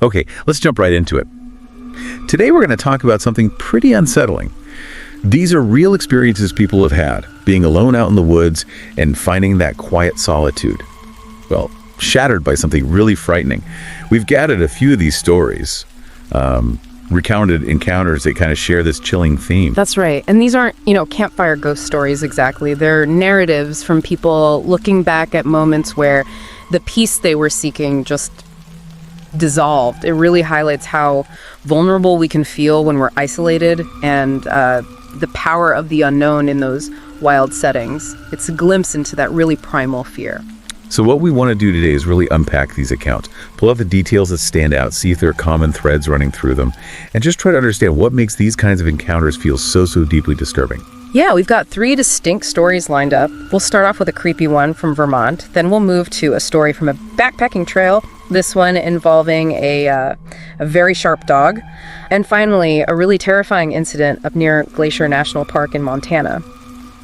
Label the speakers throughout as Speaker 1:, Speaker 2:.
Speaker 1: Okay, let's jump right into it. Today we're going to talk about something pretty unsettling. These are real experiences people have had, being alone out in the woods and finding that quiet solitude. Well, shattered by something really frightening. We've gathered a few of these stories, recounted encounters that kind of share this chilling theme.
Speaker 2: That's right. And these aren't, campfire ghost stories exactly. They're narratives from people looking back at moments where the peace they were seeking just dissolved. It really highlights how vulnerable we can feel when we're isolated and the power of the unknown in those wild settings. It's a glimpse into that really primal fear.
Speaker 1: So what we want to do today is really unpack these accounts, pull out the details that stand out, see if there are common threads running through them, and just try to understand what makes these kinds of encounters feel so deeply disturbing.
Speaker 2: Yeah, we've got 3 distinct stories lined up. We'll start off with a creepy one from Vermont, then we'll move to a story from a backpacking trail, this one involving a very sharp dog, and finally a really terrifying incident up near Glacier National Park in Montana.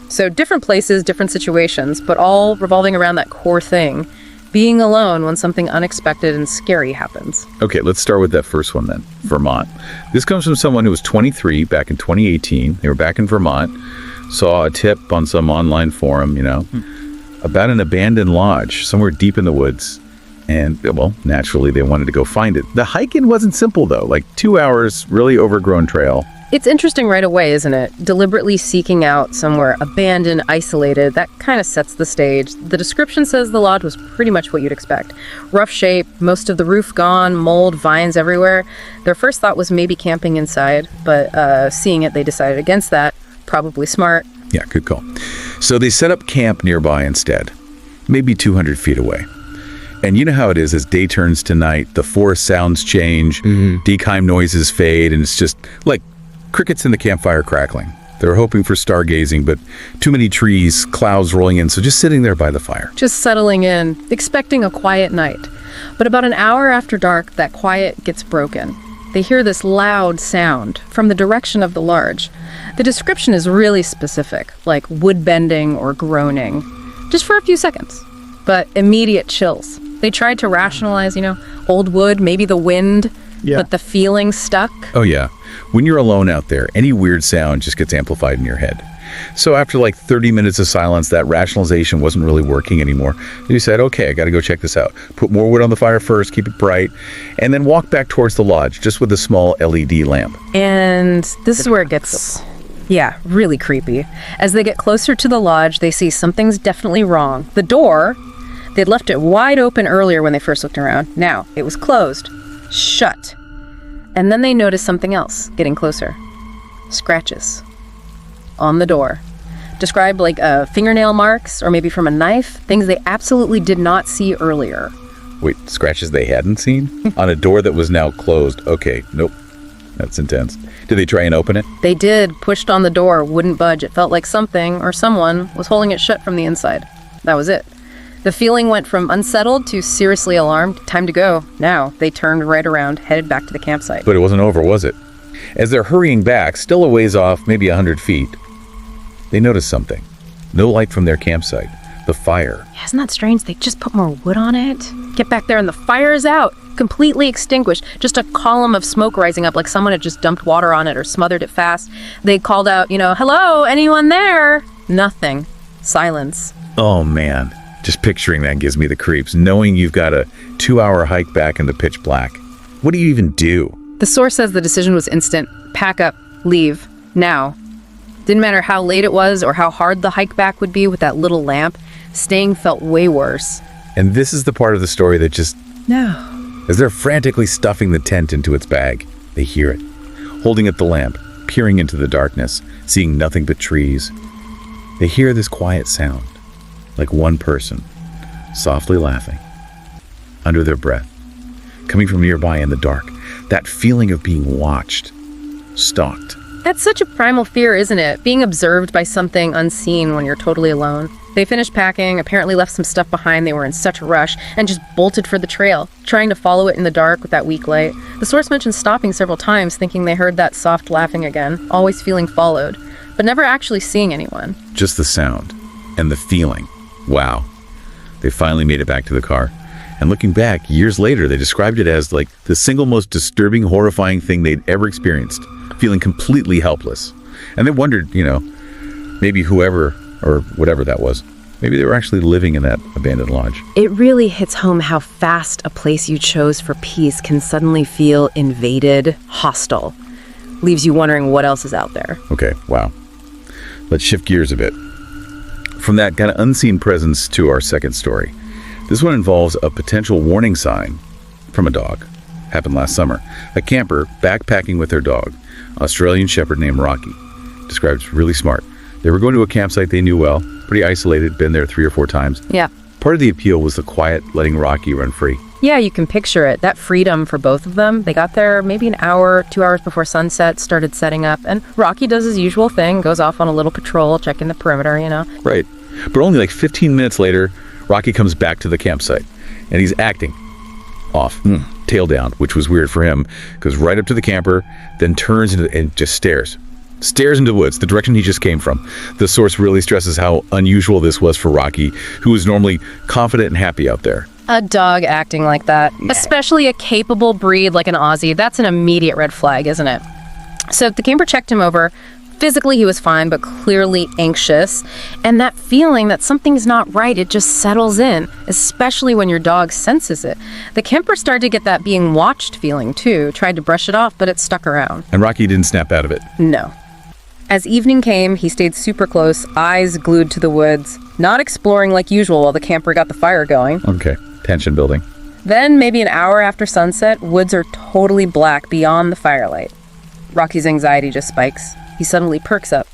Speaker 2: So different places, different situations, but all revolving around that core thing, being alone when something unexpected and scary happens.
Speaker 1: Okay, let's start with that first one then, Vermont. This comes from someone who was 23 back in 2018. They were back in Vermont, saw a tip on some online forum, about an abandoned lodge somewhere deep in the woods. And, well, naturally, they wanted to go find it. The hike-in wasn't simple, though. Like 2 hours, really overgrown trail.
Speaker 2: It's interesting right away, isn't it? Deliberately seeking out somewhere abandoned, isolated, that kind of sets the stage. The description says the lodge was pretty much what you'd expect. Rough shape, most of the roof gone, mold, vines everywhere. Their first thought was maybe camping inside, but seeing it, they decided against that. Probably smart.
Speaker 1: Yeah, good call. So they set up camp nearby instead, maybe 200 feet away. And you know how it is, as day turns to night, the forest sounds change, decime noises fade, and it's just like crickets in the campfire crackling. They were hoping for stargazing, but too many trees, clouds rolling in, so just sitting there by the fire.
Speaker 2: Just settling in, expecting a quiet night. But about an hour after dark, that quiet gets broken. They hear this loud sound from the direction of the lodge. The description is really specific, like wood bending or groaning, just for a few seconds. But immediate chills. They tried to rationalize, old wood, maybe the wind, but the feeling stuck.
Speaker 1: Oh yeah. When you're alone out there, any weird sound just gets amplified in your head. So after like 30 minutes of silence, that rationalization wasn't really working anymore. They said, okay, I got to go check this out. Put more wood on the fire first, keep it bright, and then walk back towards the lodge, just with a small LED lamp.
Speaker 2: And this is where it gets, really creepy. As they get closer to the lodge, they see something's definitely wrong. The door, they'd left it wide open earlier when they first looked around. Now, it was closed. Shut. And then they noticed something else getting closer. Scratches on the door. Described like fingernail marks or maybe from a knife, things they absolutely did not see earlier.
Speaker 1: Wait, scratches they hadn't seen? On a door that was now closed. Okay, nope. That's intense. Did they try and open it?
Speaker 2: They did. Pushed on the door, wouldn't budge. It felt like something or someone was holding it shut from the inside. That was it. The feeling went from unsettled to seriously alarmed. Time to go. Now, they turned right around, headed back to the campsite.
Speaker 1: But it wasn't over, was it? As they're hurrying back, still a ways off, maybe 100 feet, they noticed something. No light from their campsite. The fire.
Speaker 2: Yeah, isn't that strange? They just put more wood on it. Get back there and the fire is out. Completely extinguished. Just a column of smoke rising up like someone had just dumped water on it or smothered it fast. They called out, hello, anyone there? Nothing. Silence.
Speaker 1: Oh, man. Just picturing that gives me the creeps, knowing you've got a 2-hour hike back in the pitch black. What do you even do?
Speaker 2: The source says the decision was instant. Pack up. Leave. Now. Didn't matter how late it was or how hard the hike back would be with that little lamp. Staying felt way worse.
Speaker 1: And this is the part of the story that just...
Speaker 2: No.
Speaker 1: As they're frantically stuffing the tent into its bag, they hear it. Holding at the lamp, peering into the darkness, seeing nothing but trees. They hear this quiet sound. Like one person, softly laughing, under their breath, coming from nearby in the dark. That feeling of being watched, stalked.
Speaker 2: That's such a primal fear, isn't it? Being observed by something unseen when you're totally alone. They finished packing, apparently left some stuff behind. They were in such a rush, and just bolted for the trail, trying to follow it in the dark with that weak light. The source mentioned stopping several times, thinking they heard that soft laughing again, always feeling followed, but never actually seeing anyone.
Speaker 1: Just the sound and the feeling. Wow. They finally made it back to the car. And looking back, years later, they described it as like the single most disturbing, horrifying thing they'd ever experienced, feeling completely helpless. And they wondered, maybe whoever or whatever that was, maybe they were actually living in that abandoned lodge.
Speaker 3: It really hits home how fast a place you chose for peace can suddenly feel invaded, hostile. Leaves you wondering what else is out there.
Speaker 1: Okay, wow. Let's shift gears a bit. From that kind of unseen presence to our second story. This one involves a potential warning sign from a dog. Happened last summer. A camper backpacking with their dog, Australian shepherd named Rocky. Described really smart. They were going to a campsite they knew well, pretty isolated, been there 3 or 4 times.
Speaker 2: Yeah.
Speaker 1: Part of the appeal was the quiet, letting Rocky run free.
Speaker 2: Yeah, you can picture it. That freedom for both of them. They got there maybe an hour, 2 hours before sunset, started setting up, and Rocky does his usual thing, goes off on a little patrol, checking the perimeter,
Speaker 1: Right. But only like 15 minutes later, Rocky comes back to the campsite, and he's acting off, tail down, which was weird for him, goes right up to the camper, then turns and just stares into the woods, the direction he just came from. The source really stresses how unusual this was for Rocky, who was normally confident and happy out there.
Speaker 2: A dog acting like that, especially a capable breed like an Aussie, that's an immediate red flag, isn't it? So the camper checked him over. Physically, he was fine, but clearly anxious. And that feeling that something's not right, it just settles in, especially when your dog senses it. The camper started to get that being watched feeling, too. Tried to brush it off, but it stuck around.
Speaker 1: And Rocky didn't snap out of it.
Speaker 2: No. As evening came, he stayed super close, eyes glued to the woods, not exploring like usual while the camper got the fire going.
Speaker 1: Okay, tension building.
Speaker 2: Then, maybe an hour after sunset, woods are totally black beyond the firelight. Rocky's anxiety just spikes. He suddenly perks up,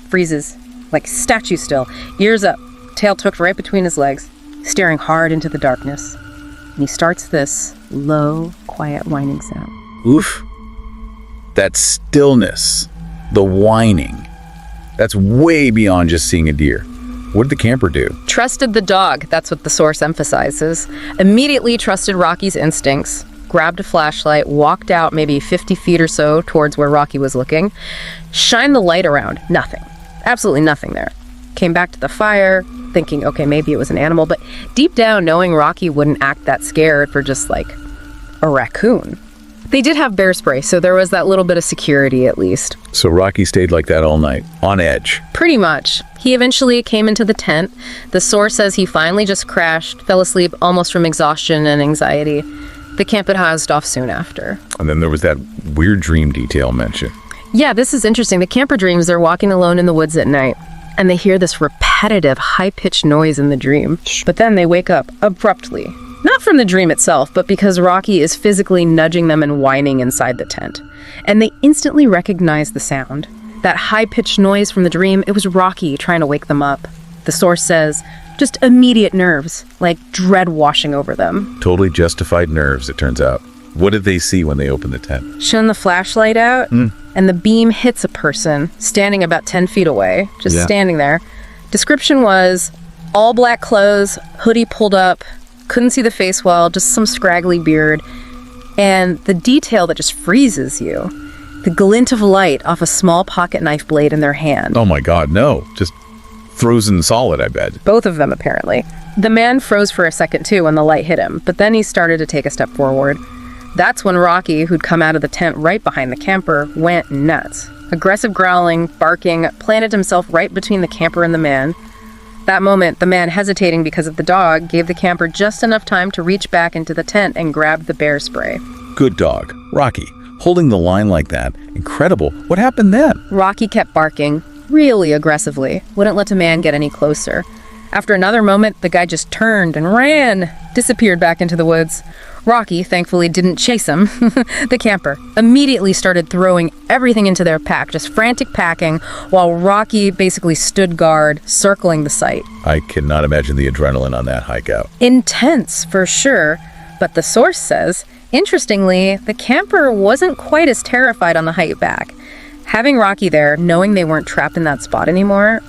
Speaker 2: freezes, like statue still, ears up, tail tucked right between his legs, staring hard into the darkness. And he starts this low, quiet whining sound.
Speaker 1: Oof. That stillness, the whining, that's way beyond just seeing a deer. What did the camper do?
Speaker 2: Trusted the dog, that's what the source emphasizes. Immediately trusted Rocky's instincts. Grabbed a flashlight, walked out maybe 50 feet or so towards where Rocky was looking, shined the light around. Nothing. Absolutely nothing there. Came back to the fire, thinking, okay, maybe it was an animal, but deep down knowing Rocky wouldn't act that scared for just like a raccoon. They did have bear spray, so there was that little bit of security at least.
Speaker 1: So Rocky stayed like that all night, on edge.
Speaker 2: Pretty much. He eventually came into the tent. The source says he finally just crashed, fell asleep almost from exhaustion and anxiety. The camp had housed off soon after.
Speaker 1: And then there was that weird dream detail mentioned.
Speaker 2: Yeah, this is interesting. The camper dreams they're walking alone in the woods at night, and they hear this repetitive, high-pitched noise in the dream. But then they wake up abruptly. Not from the dream itself, but because Rocky is physically nudging them and whining inside the tent. And they instantly recognize the sound. That high-pitched noise from the dream, it was Rocky trying to wake them up. The source says, just immediate nerves, like dread washing over them.
Speaker 1: Totally justified nerves, it turns out. What did they see when they opened the tent?
Speaker 2: Shone the flashlight out, and the beam hits a person standing about 10 feet away, just standing there. Description was all black clothes, hoodie pulled up, couldn't see the face well, just some scraggly beard. And the detail that just freezes you, the glint of light off a small pocket knife blade in their hand.
Speaker 1: Oh my God, no. Just frozen solid, I bet.
Speaker 2: Both of them, apparently. The man froze for a second, too, when the light hit him, but then he started to take a step forward. That's when Rocky, who'd come out of the tent right behind the camper, went nuts. Aggressive growling, barking, planted himself right between the camper and the man. That moment, the man hesitating because of the dog gave the camper just enough time to reach back into the tent and grab the bear spray.
Speaker 1: Good dog. Rocky, holding the line like that. Incredible. What happened then?
Speaker 2: Rocky kept barking, really aggressively, wouldn't let the man get any closer. After another moment, the guy just turned and ran, disappeared back into the woods. Rocky, thankfully, didn't chase him. The camper immediately started throwing everything into their pack, just frantic packing, while Rocky basically stood guard, circling the site.
Speaker 1: I cannot imagine the adrenaline on that hike out.
Speaker 2: Intense, for sure, but the source says, interestingly, the camper wasn't quite as terrified on the hike back. Having Rocky there, knowing they weren't trapped in that spot anymore,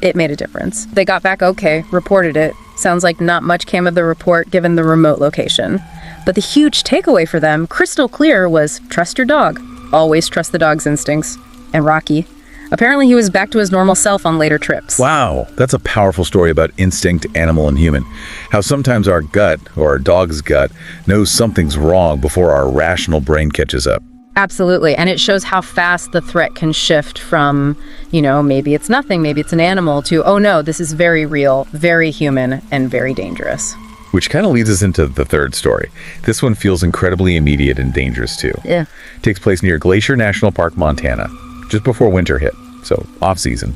Speaker 2: it made a difference. They got back okay, reported it. Sounds like not much came of the report given the remote location. But the huge takeaway for them, crystal clear, was trust your dog. Always trust the dog's instincts. And Rocky Apparently he was back to his normal self on later trips.
Speaker 1: Wow, that's a powerful story about instinct, animal and human. How sometimes our gut, or our dog's gut, knows something's wrong before our rational brain catches up.
Speaker 2: Absolutely. And it shows how fast the threat can shift from, maybe it's nothing, maybe it's an animal, to, oh no, this is very real, very human, and very dangerous.
Speaker 1: Which kind of leads us into the third story. This one feels incredibly immediate and dangerous too.
Speaker 2: Yeah.
Speaker 1: It takes place near Glacier National Park, Montana, just before winter hit, so off-season.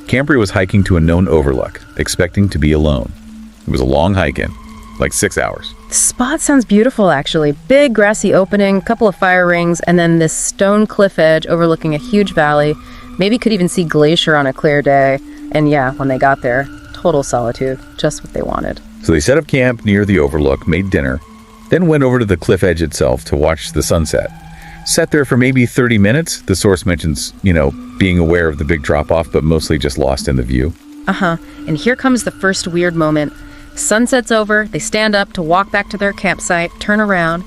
Speaker 1: Camper was hiking to a known overlook, expecting to be alone. It was a long hike in, like 6 hours.
Speaker 2: The spot sounds beautiful, actually. Big grassy opening, couple of fire rings, and then this stone cliff edge overlooking a huge valley. Maybe could even see Glacier on a clear day. And yeah, when they got there, total solitude, just what they wanted.
Speaker 1: So they set up camp near the overlook, made dinner, then went over to the cliff edge itself to watch the sunset. Sat there for maybe 30 minutes. The source mentions, being aware of the big drop-off, but mostly just lost in the view.
Speaker 2: And here comes the first weird moment. Sunset's over, they stand up to walk back to their campsite, turn around,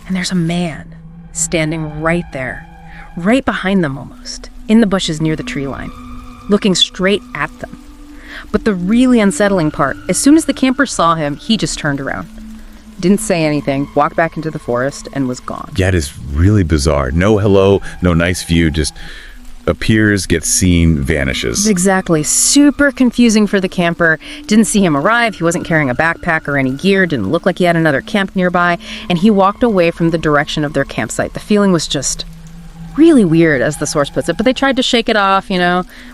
Speaker 2: and there's a man standing right there, right behind them almost, in the bushes near the tree line, looking straight at them. But the really unsettling part, as soon as the camper saw him, he just turned around. Didn't say anything, walked back into the forest, and was gone.
Speaker 1: Yeah, it is really bizarre. No hello, no nice view, just appears, gets seen, vanishes.
Speaker 2: Exactly. Super confusing for the camper. Didn't see him arrive. He wasn't carrying a backpack or any gear. Didn't look like he had another camp nearby. And he walked away from the direction of their campsite. The feeling was just really weird, as the source puts it. But they tried to shake it off,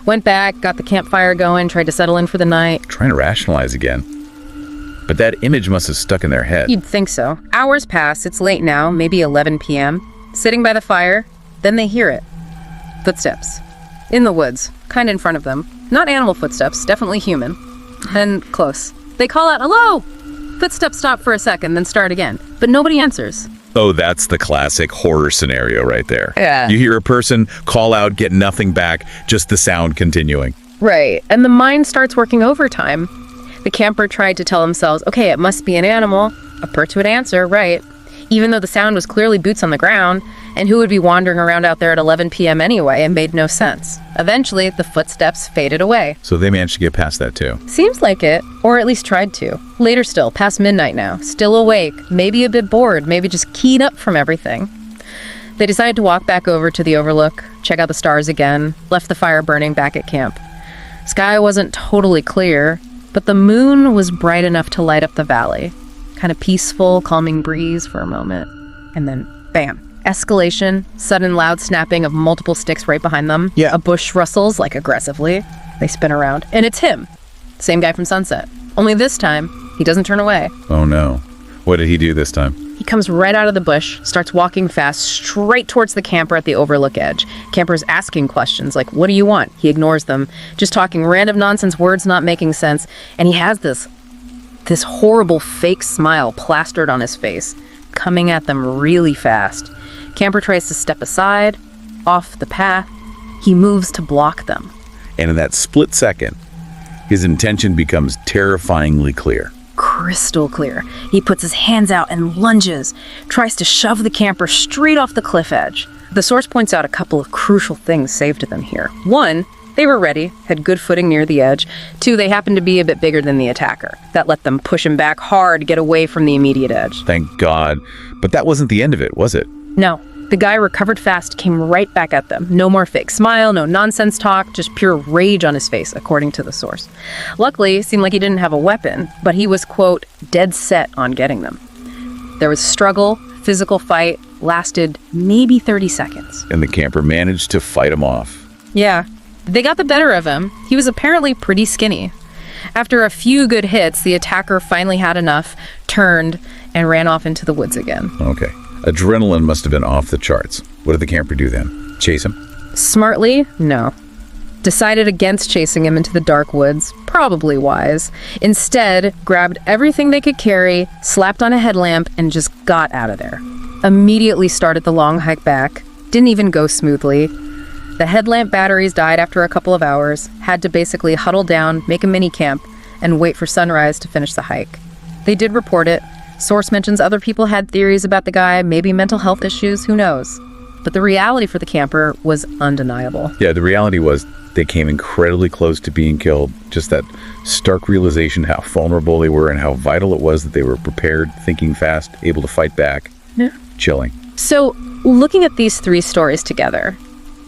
Speaker 2: went back, got the campfire going, tried to settle in for the night.
Speaker 1: Trying to rationalize again. But that image must have stuck in their head.
Speaker 2: You'd think so. Hours pass. It's late now, maybe 11 p.m. Sitting by the fire. Then they hear it. Footsteps. In the woods, kind of in front of them. Not animal footsteps, definitely human. And close. They call out, hello! Footsteps stop for a second, then start again. But nobody answers.
Speaker 1: Oh, that's the classic horror scenario right there.
Speaker 2: Yeah.
Speaker 1: You hear a person call out, get nothing back, just the sound continuing.
Speaker 2: Right. And the mind starts working overtime. The camper tried to tell themselves, okay, it must be an animal. A perch would answer, right. Even though the sound was clearly boots on the ground, and who would be wandering around out there at 11 p.m. anyway? It made no sense. Eventually, the footsteps faded away.
Speaker 1: So they managed to get past that too.
Speaker 2: Seems like it, or at least tried to. Later still, past midnight now, still awake, maybe a bit bored, maybe just keyed up from everything. They decided to walk back over to the overlook, check out the stars again, left the fire burning back at camp. Sky wasn't totally clear, but the moon was bright enough to light up the valley. Kind of peaceful, calming breeze for a moment. And then, bam. Escalation, sudden loud snapping of multiple sticks right behind them.
Speaker 1: Yeah.
Speaker 2: A bush rustles, like aggressively. They spin around, and it's him. Same guy from Sunset. Only this time, he doesn't turn away.
Speaker 1: Oh no. What did he do this time?
Speaker 2: He comes right out of the bush, starts walking fast, straight towards the camper at the overlook edge. Camper's asking questions like, what do you want? He ignores them, just talking random nonsense, words not making sense. And he has this horrible fake smile plastered on his face, coming at them really fast. Camper tries to step aside, off the path. He moves to block them.
Speaker 1: And in that split second, his intention becomes terrifyingly clear.
Speaker 2: Crystal clear. He puts his hands out and lunges, tries to shove the camper straight off the cliff edge. The source points out a couple of crucial things saved them here. One, they were ready, had good footing near the edge. Two, they happened to be a bit bigger than the attacker. That let them push him back hard, get away from the immediate edge.
Speaker 1: Thank God. But that wasn't the end of it, was it?
Speaker 2: No. The guy recovered fast, came right back at them. No more fake smile, no nonsense talk, just pure rage on his face, according to the source. Luckily, it seemed like he didn't have a weapon, but he was, quote, dead set on getting them. There was struggle, physical fight, lasted maybe 30 seconds.
Speaker 1: And the camper managed to fight him off.
Speaker 2: Yeah. They got the better of him. He was apparently pretty skinny. After a few good hits, the attacker finally had enough, turned, and ran off into the woods again.
Speaker 1: Okay. Adrenaline must have been off the charts. What did the camper do then? Chase him?
Speaker 2: Smartly? No. Decided against chasing him into the dark woods. Probably wise. Instead, grabbed everything they could carry, slapped on a headlamp, and just got out of there. Immediately started the long hike back. Didn't even go smoothly. The headlamp batteries died after a couple of hours. Had to basically huddle down, make a mini camp, and wait for sunrise to finish the hike. They did report it. Source mentions other people had theories about the guy, maybe mental health issues, who knows. But the reality for the camper was undeniable.
Speaker 1: Yeah, the reality was they came incredibly close to being killed. Just that stark realization how vulnerable they were and how vital it was that they were prepared, thinking fast, able to fight back.
Speaker 2: Yeah.
Speaker 1: Chilling.
Speaker 2: So, looking at these three stories together,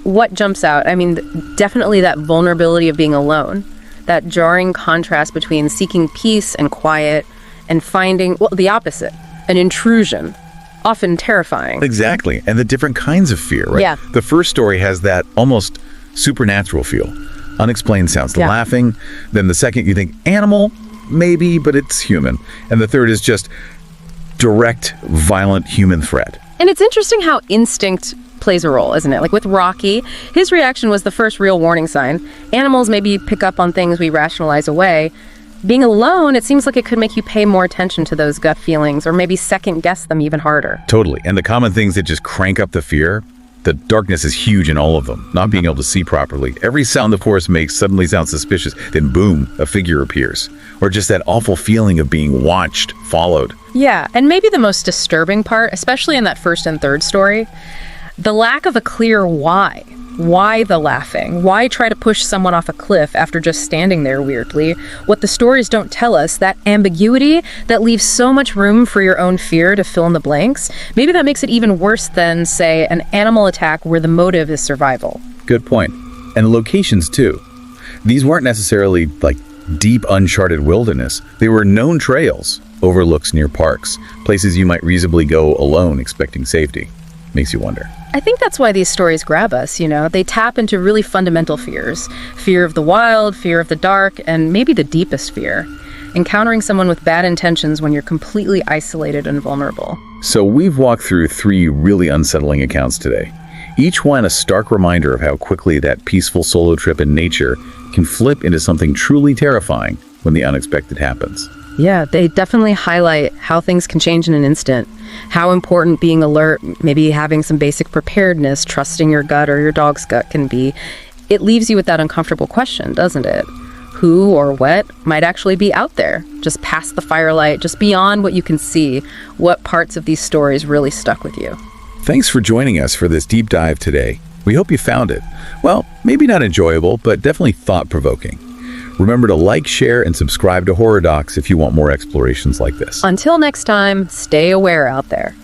Speaker 2: what jumps out? I mean, definitely that vulnerability of being alone, that jarring contrast between seeking peace and quiet and finding, well, the opposite, an intrusion, often terrifying.
Speaker 1: Exactly. And the different kinds of fear, right?
Speaker 2: Yeah.
Speaker 1: The first story has that almost supernatural feel. Unexplained sounds, the
Speaker 2: Yeah.
Speaker 1: laughing. Then the second you think animal, maybe, but it's human. And the third is just direct, violent human threat.
Speaker 2: And it's interesting how instinct plays a role, isn't it? Like with Rocky, his reaction was the first real warning sign. Animals maybe pick up on things we rationalize away. Being alone, it seems like it could make you pay more attention to those gut feelings or maybe second guess them even harder.
Speaker 1: Totally. And the common things that just crank up the fear, the darkness is huge in all of them. Not being able to see properly. Every sound the forest makes suddenly sounds suspicious. Then boom, a figure appears. Or just that awful feeling of being watched, followed.
Speaker 2: Yeah, and maybe the most disturbing part, especially in that first and third story, the lack of a clear why. Why the laughing? Why try to push someone off a cliff after just standing there weirdly? What the stories don't tell us, that ambiguity that leaves so much room for your own fear to fill in the blanks, maybe that makes it even worse than, say, an animal attack where the motive is survival.
Speaker 1: Good point. And the locations, too. These weren't necessarily, like, deep, uncharted wilderness. They were known trails, overlooks near parks, places you might reasonably go alone expecting safety. Makes you wonder.
Speaker 2: I think that's why these stories grab us, you know? They tap into really fundamental fears. Fear of the wild, fear of the dark, and maybe the deepest fear. Encountering someone with bad intentions when you're completely isolated and vulnerable.
Speaker 1: So we've walked through 3 really unsettling accounts today. Each one a stark reminder of how quickly that peaceful solo trip in nature can flip into something truly terrifying when the unexpected happens.
Speaker 2: Yeah, they definitely highlight how things can change in an instant. How important being alert, maybe having some basic preparedness, trusting your gut or your dog's gut can be. It leaves you with that uncomfortable question, doesn't it? Who or what might actually be out there, just past the firelight, just beyond what you can see? What parts of these stories really stuck with you?
Speaker 1: Thanks for joining us for this deep dive today. We hope you found it, well, maybe not enjoyable, but definitely thought-provoking. Remember to like, share, and subscribe to Horror Docs if you want more explorations like this.
Speaker 2: Until next time, stay aware out there.